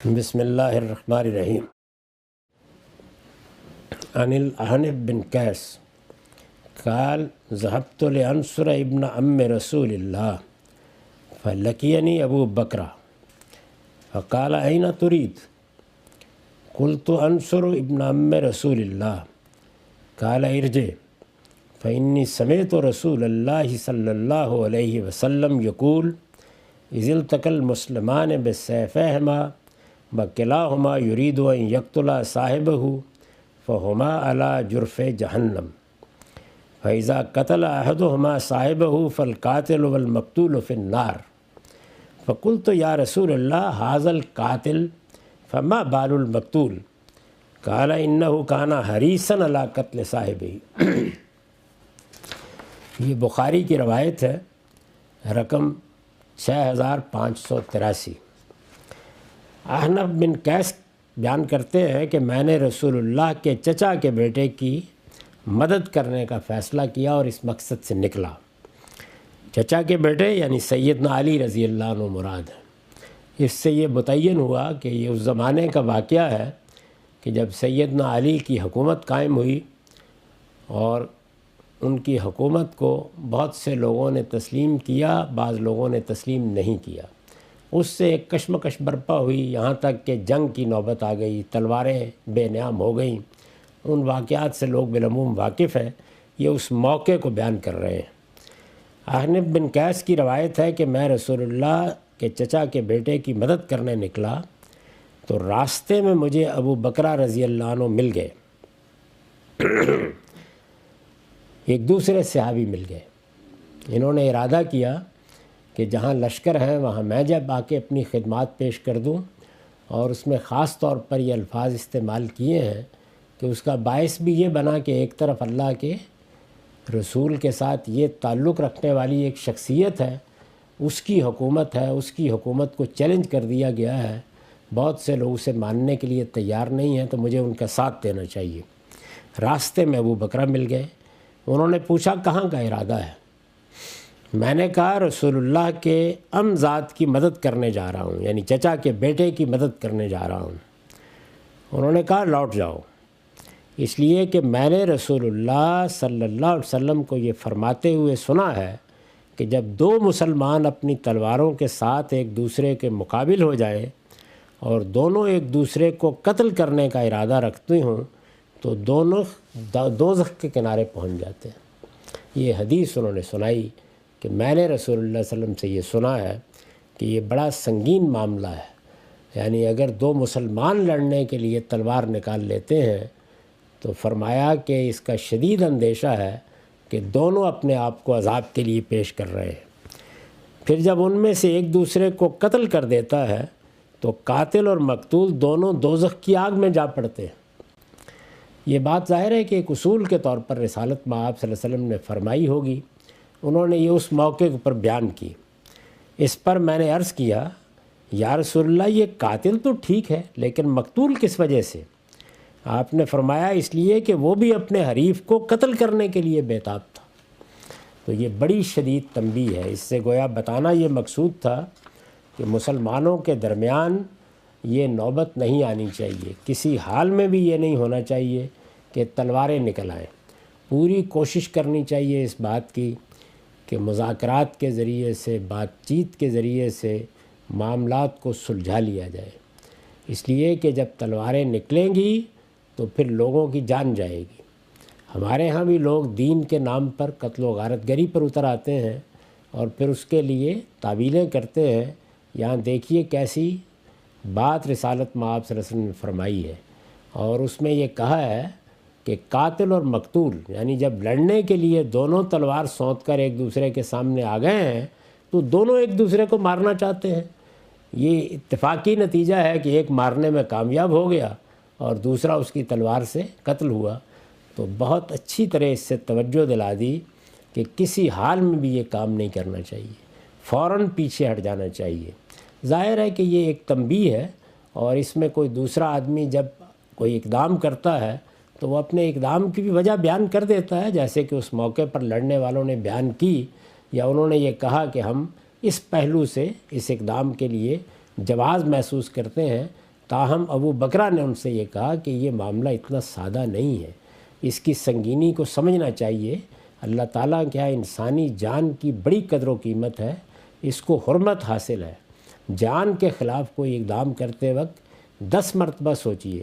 بسم اللہ الرحمن الرحیم۔ عن الأحنف بن قیس قال ذهبت لأنصر ابن عم رسول الله فلقيني أبو بكر فقال أين تريد؟ قلت أنصر ابن عم رسول الله قال ارجع فإني سمعت رسول الله صلى الله عليه وسلم يقول إذ التقى المسلمان بسيفيهما وكلاهما يريد أن يقتل صاحبه فهما على جرف جهنم فإذا قتل أحدهما صاحبه فالقاتل والمقتول في النار فقلت يا رسول الله هذا القاتل فما بال المقتول؟ قال إنه كان حريصا على قتل صاحبه۔ یہ بخاری کی روایت ہے، رقم 6583۔ احنف بن قیس بیان کرتے ہیں کہ میں نے رسول اللہ کے چچا کے بیٹے کی مدد کرنے کا فیصلہ کیا اور اس مقصد سے نکلا۔ چچا کے بیٹے یعنی سیدنا علی رضی اللہ عنہ مراد ہے۔ اس سے یہ متعین ہوا کہ یہ اس زمانے کا واقعہ ہے کہ جب سیدنا علی کی حکومت قائم ہوئی اور ان کی حکومت کو بہت سے لوگوں نے تسلیم کیا، بعض لوگوں نے تسلیم نہیں کیا۔ اس سے ایک کشمکش برپا ہوئی، یہاں تک کہ جنگ کی نوبت آ گئی، تلواریں بے نام ہو گئیں۔ ان واقعات سے لوگ بالعموم واقف ہیں، یہ اس موقع کو بیان کر رہے ہیں۔ احنف بن قیس کی روایت ہے کہ میں رسول اللہ کے چچا کے بیٹے کی مدد کرنے نکلا تو راستے میں مجھے ابو بکرہ رضی اللہ عنہ مل گئے، ایک دوسرے صحابی مل گئے۔ انہوں نے ارادہ کیا کہ جہاں لشکر ہیں وہاں میں جب آ کے اپنی خدمات پیش کر دوں، اور اس میں خاص طور پر یہ الفاظ استعمال کیے ہیں کہ اس کا باعث بھی یہ بنا کہ ایک طرف اللہ کے رسول کے ساتھ یہ تعلق رکھنے والی ایک شخصیت ہے، اس کی حکومت ہے، اس کی حکومت کو چیلنج کر دیا گیا ہے، بہت سے لوگ اسے ماننے کے لیے تیار نہیں ہیں، تو مجھے ان کا ساتھ دینا چاہیے۔ راستے میں ابو بکرہ مل گئے۔ انہوں نے پوچھا کہاں کا ارادہ ہے؟ میں نے کہا رسول اللہ کے ام ذات کی مدد کرنے جا رہا ہوں، یعنی چچا کے بیٹے کی مدد کرنے جا رہا ہوں۔ انہوں نے کہا لوٹ جاؤ، اس لیے کہ میں نے رسول اللہ صلی اللہ علیہ وسلم کو یہ فرماتے ہوئے سنا ہے کہ جب دو مسلمان اپنی تلواروں کے ساتھ ایک دوسرے کے مقابل ہو جائیں اور دونوں ایک دوسرے کو قتل کرنے کا ارادہ رکھتے ہوں تو دونوں دوزخ کے کنارے پہنچ جاتے ہیں۔ یہ حدیث انہوں نے سنائی کہ میں نے رسول اللہ صلی اللہ علیہ وسلم سے یہ سنا ہے کہ یہ بڑا سنگین معاملہ ہے، یعنی اگر دو مسلمان لڑنے کے لیے تلوار نکال لیتے ہیں تو فرمایا کہ اس کا شدید اندیشہ ہے کہ دونوں اپنے آپ کو عذاب کے لیے پیش کر رہے ہیں۔ پھر جب ان میں سے ایک دوسرے کو قتل کر دیتا ہے تو قاتل اور مقتول دونوں دوزخ کی آگ میں جا پڑتے ہیں۔ یہ بات ظاہر ہے کہ ایک اصول کے طور پر رسالت میں آپ صلی اللہ علیہ وسلم نے فرمائی ہوگی، انہوں نے یہ اس موقع پر بیان کی۔ اس پر میں نے عرض کیا یا رسول اللہ یہ قاتل تو ٹھیک ہے لیکن مقتول کس وجہ سے؟ آپ نے فرمایا اس لیے کہ وہ بھی اپنے حریف کو قتل کرنے کے لیے بےتاب تھا۔ تو یہ بڑی شدید تنبیہ ہے، اس سے گویا بتانا یہ مقصود تھا کہ مسلمانوں کے درمیان یہ نوبت نہیں آنی چاہیے، کسی حال میں بھی یہ نہیں ہونا چاہیے کہ تلواریں نکل آئیں۔ پوری کوشش کرنی چاہیے اس بات کی کہ مذاکرات کے ذریعے سے، بات چیت کے ذریعے سے معاملات کو سلجھا لیا جائے، اس لیے کہ جب تلواریں نکلیں گی تو پھر لوگوں کی جان جائے گی۔ ہمارے ہاں بھی لوگ دین کے نام پر قتل و غارت گری پر اتر آتے ہیں اور پھر اس کے لیے تعویلیں کرتے ہیں۔ یہاں دیکھیے کیسی بات رسالت میں آپ صلی اللہ علیہ وسلم نے فرمائی ہے، اور اس میں یہ کہا ہے کہ قاتل اور مقتول یعنی جب لڑنے کے لیے دونوں تلوار سونت کر ایک دوسرے کے سامنے آ گئے ہیں تو دونوں ایک دوسرے کو مارنا چاہتے ہیں۔ یہ اتفاقی نتیجہ ہے کہ ایک مارنے میں کامیاب ہو گیا اور دوسرا اس کی تلوار سے قتل ہوا۔ تو بہت اچھی طرح اس سے توجہ دلا دی کہ کسی حال میں بھی یہ کام نہیں کرنا چاہیے، فوراً پیچھے ہٹ جانا چاہیے۔ ظاہر ہے کہ یہ ایک تنبیہ ہے، اور اس میں کوئی دوسرا آدمی جب کوئی اقدام کرتا ہے تو وہ اپنے اقدام کی بھی وجہ بیان کر دیتا ہے، جیسے کہ اس موقع پر لڑنے والوں نے بیان کی، یا انہوں نے یہ کہا کہ ہم اس پہلو سے اس اقدام کے لیے جواز محسوس کرتے ہیں تاہم ابو بکرہ نے ان سے یہ کہا کہ یہ معاملہ اتنا سادہ نہیں ہے، اس کی سنگینی کو سمجھنا چاہیے۔ اللہ تعالیٰ کے یہاں انسانی جان کی بڑی قدر و قیمت ہے، اس کو حرمت حاصل ہے۔ جان کے خلاف کوئی اقدام کرتے وقت 10 مرتبہ سوچئے۔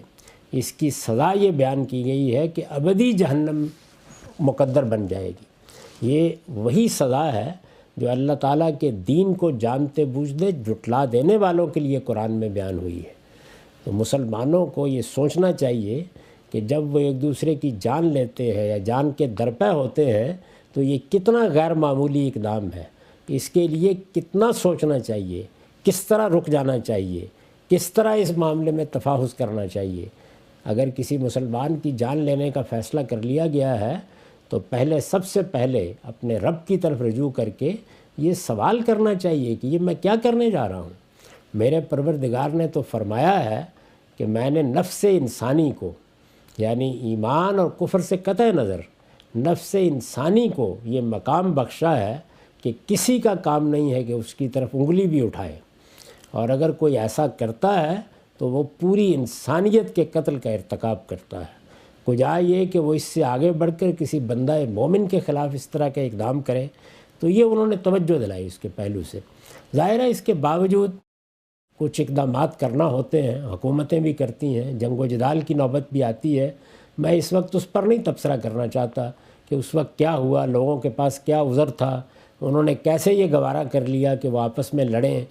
اس کی سزا یہ بیان کی گئی ہے کہ ابدی جہنم مقدر بن جائے گی۔ یہ وہی سزا ہے جو اللہ تعالیٰ کے دین کو جانتے بوجھتے جھٹلا دینے والوں کے لیے قرآن میں بیان ہوئی ہے۔ تو مسلمانوں کو یہ سوچنا چاہیے کہ جب وہ ایک دوسرے کی جان لیتے ہیں یا جان کے درپے ہوتے ہیں تو یہ کتنا غیر معمولی اقدام ہے، اس کے لیے کتنا سوچنا چاہیے، کس طرح رک جانا چاہیے، کس طرح اس معاملے میں تفاحص کرنا چاہیے۔ اگر کسی مسلمان کی جان لینے کا فیصلہ کر لیا گیا ہے تو سب سے پہلے اپنے رب کی طرف رجوع کر کے یہ سوال کرنا چاہیے کہ یہ میں کیا کرنے جا رہا ہوں۔ میرے پروردگار نے تو فرمایا ہے کہ میں نے نفس انسانی کو، یعنی ایمان اور کفر سے قطع نظر نفس انسانی کو یہ مقام بخشا ہے کہ کسی کا کام نہیں ہے کہ اس کی طرف انگلی بھی اٹھائے، اور اگر کوئی ایسا کرتا ہے تو وہ پوری انسانیت کے قتل کا ارتکاب کرتا ہے۔ کجا یہ کہ وہ اس سے آگے بڑھ کر کسی بندہ مومن کے خلاف اس طرح کا اقدام کرے، تو یہ انہوں نے توجہ دلائی اس کے پہلو سے۔ ظاہر ہے اس کے باوجود کچھ اقدامات کرنا ہوتے ہیں، حکومتیں بھی کرتی ہیں، جنگ و جدال کی نوبت بھی آتی ہے۔ میں اس وقت اس پر نہیں تبصرہ کرنا چاہتا کہ اس وقت کیا ہوا، لوگوں کے پاس کیا عذر تھا، انہوں نے کیسے یہ گوارا کر لیا کہ وہ آپس میں لڑیں۔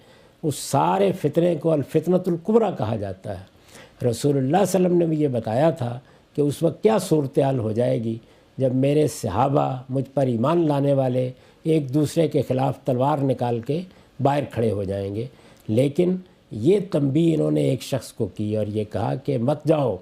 اس سارے فتنے کو الفتنۃ الکبریٰ کہا جاتا ہے۔ رسول اللہ صلی اللہ علیہ وسلم نے بھی یہ بتایا تھا کہ اس وقت کیا صورتحال ہو جائے گی جب میرے صحابہ، مجھ پر ایمان لانے والے ایک دوسرے کے خلاف تلوار نکال کے باہر کھڑے ہو جائیں گے۔ لیکن یہ تنبیہ انہوں نے ایک شخص کو کی اور یہ کہا کہ مت جاؤ،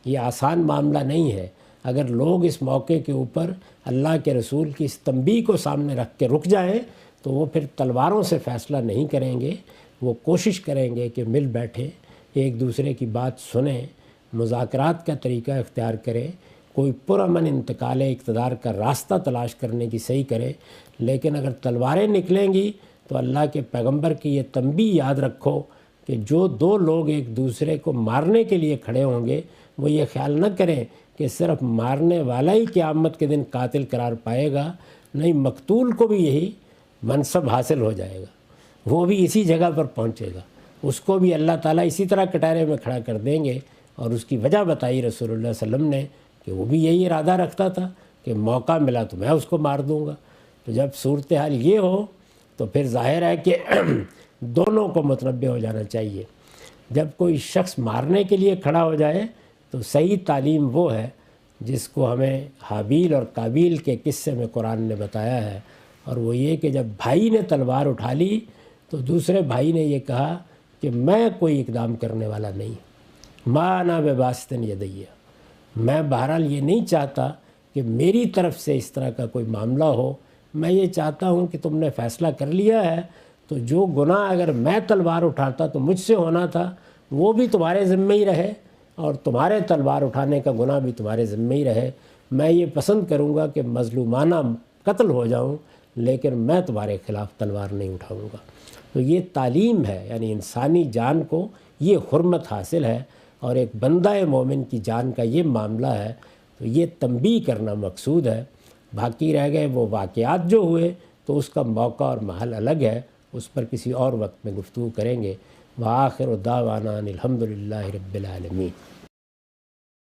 یہ آسان معاملہ نہیں ہے۔ اگر لوگ اس موقع کے اوپر اللہ کے رسول کی اس تنبیہ کو سامنے رکھ کے رک جائیں تو وہ پھر تلواروں سے فیصلہ نہیں کریں گے، وہ کوشش کریں گے کہ مل بیٹھیں، ایک دوسرے کی بات سنیں، مذاکرات کا طریقہ اختیار کریں، کوئی پرامن انتقال اقتدار کا راستہ تلاش کرنے کی صحیح کرے۔ لیکن اگر تلواریں نکلیں گی تو اللہ کے پیغمبر کی یہ تنبیہ یاد رکھو کہ جو دو لوگ ایک دوسرے کو مارنے کے لیے کھڑے ہوں گے وہ یہ خیال نہ کریں کہ صرف مارنے والا ہی قیامت کے دن قاتل قرار پائے گا، نہیں، مقتول کو بھی یہی منصب حاصل ہو جائے گا، وہ بھی اسی جگہ پر پہنچے گا، اس کو بھی اللہ تعالیٰ اسی طرح کٹہرے میں کھڑا کر دیں گے۔ اور اس کی وجہ بتائی رسول اللہ صلی اللہ علیہ وسلم نے کہ وہ بھی یہی ارادہ رکھتا تھا کہ موقع ملا تو میں اس کو مار دوں گا۔ تو جب صورتحال یہ ہو تو پھر ظاہر ہے کہ دونوں کو متنبع ہو جانا چاہیے۔ جب کوئی شخص مارنے کے لیے کھڑا ہو جائے تو صحیح تعلیم وہ ہے جس کو ہمیں حابیل اور قابیل کے قصے میں قرآن نے بتایا ہے، اور وہ یہ کہ جب بھائی نے تلوار اٹھا لی تو دوسرے بھائی نے یہ کہا کہ میں کوئی اقدام کرنے والا نہیں، ما انا بباسطن یدیہ، میں بہرحال یہ نہیں چاہتا کہ میری طرف سے اس طرح کا کوئی معاملہ ہو، میں یہ چاہتا ہوں کہ تم نے فیصلہ کر لیا ہے تو جو گناہ اگر میں تلوار اٹھاتا تو مجھ سے ہونا تھا وہ بھی تمہارے ذمہ ہی رہے، اور تمہارے تلوار اٹھانے کا گناہ بھی تمہارے ذمہ ہی رہے۔ میں یہ پسند کروں گا کہ مظلومانہ قتل ہو جاؤں، لیکن میں تمہارے خلاف تلوار نہیں اٹھاؤں گا۔ تو یہ تعلیم ہے، یعنی انسانی جان کو یہ حرمت حاصل ہے، اور ایک بندہ مومن کی جان کا یہ معاملہ ہے، تو یہ تنبیہ کرنا مقصود ہے۔ باقی رہ گئے وہ واقعات جو ہوئے تو اس کا موقع اور محل الگ ہے، اس پر کسی اور وقت میں گفتگو کریں گے۔ وآخر دعوانا ان الحمد للہ رب العالمین۔